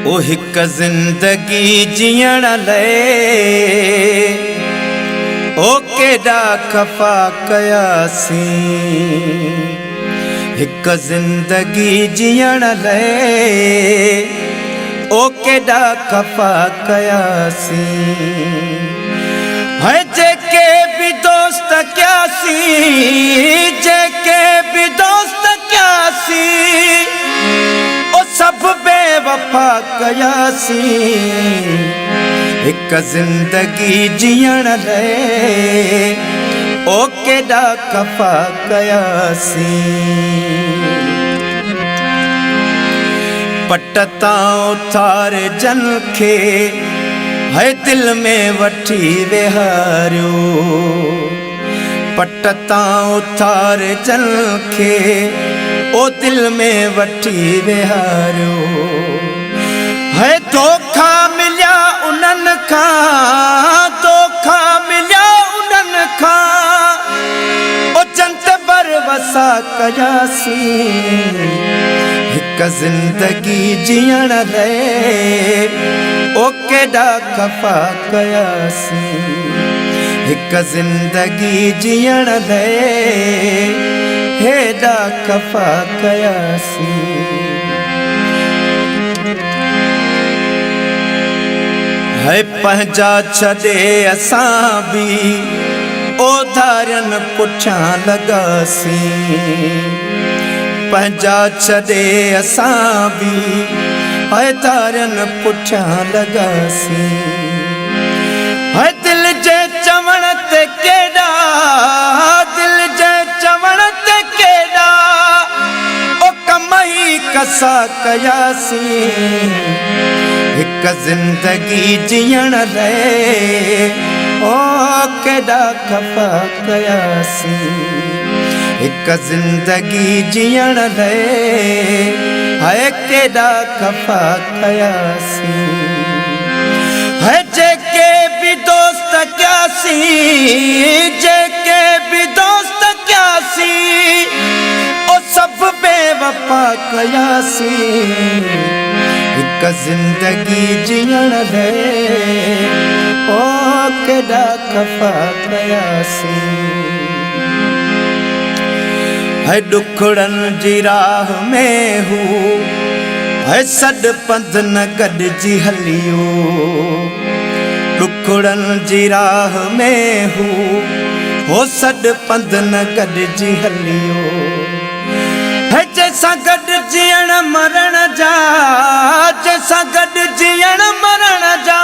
ओ हिक जिंदगी जियण लाइ ओ केॾा खफ़ा कयासीं। हिक जिंदगी जियण लाइ ओ केॾा खफ़ा कयासीं। है जेके भी दोस्त कयासीं, जेके भी दोस्त कयासीं, ओ सब बेवफा कयासीं। हिक जिंदगी जियण लाइ ओ केॾा खफ़ा कयासीं। पट तां उथारे जन खे है दिल में वठी विहारियो। पट तां उथारे जन खे ओ दिल में वठी विहारियो। है धोखा मिलिया उन्हनि खां, धोखा मिलिया उन्हनि खां, ओ जंत बर वसा कयासीं। हिक जिंदगी जियण लाइ ओ केॾा खफ़ा कयासीं। हिक जिंदगी जियण लाइ हेॾा खफ़ा कयासीं। है पंहिंजा छॾे असां बि ओधारियनि पुठियां लॻासीं। पंहिंजा छॾे असां बि ओधारियनि पुठियां लॻासीं। है दिल जे चवण ते केॾा, दिल जे चवण ते केॾा ओ कम ई कसा कयासीं। हिक जिंदगी जियण लाइ ओ केॾा खफ़ा कयासीं। हिक जिंदगी जियण लाइ है केॾा खफ़ा कयासीं। है जेके भी दोस्त कयासीं, जेके भी दोस्त कयासीं, ओ सब बेवफा कयासीं। हिक जिंदगी जियण लाइ ओ केॾा खफ़ा कयासीं। है ॾुखड़नि जी राह में हू है सॾ पंध न गॾिजी हलियो। ॾुखड़नि जी राह में हू हो सॾ पंध न गॾिजी हलियो। है जंहिंसां गॾु जीअण मरण जा, जंहिंसां गॾु जीअण मरण जा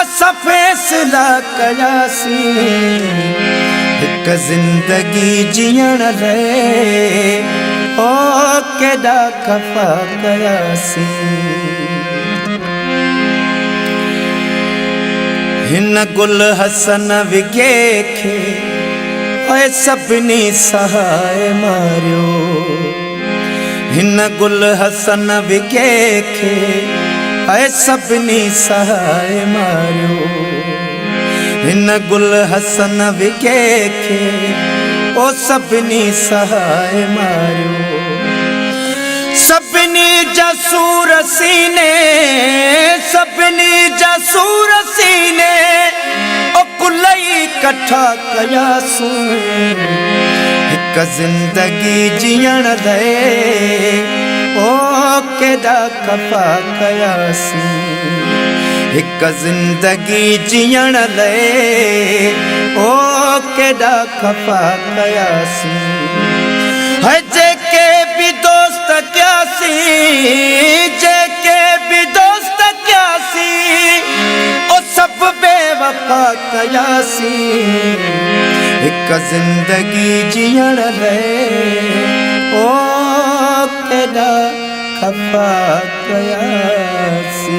असां फ़ैसिला कयासीं। हिक जिंदगी जियण लाइ ओ केॾा खफ़ा कयासीं। हिन गुल हसन विगे खे ओए सभिनी सहाय मारियो। हिन गुल हसन विगे खे ओए सभिनी सहाय मारियो। हिन गुल हसन विगे खे ओ सभिनी सहाय मारियो। सभिनी जा सूर सीने, सभिनी जा सूर सीने ओ कुलई कठा कयासीं। हिक जिंदगी जियण लाइ ओ केॾा खफ़ा कयासीं। हिक जिंदगी जियण लाइ ओ केॾा खफ़ा कयासीं। है जेके भी दोस्त कयासीं, जेके भी दोस्त कयासीं, ओ सब बेवफा कयासीं। हिक जिंदगी जियण लाइ ओ केॾा खफ़ा कयासीं।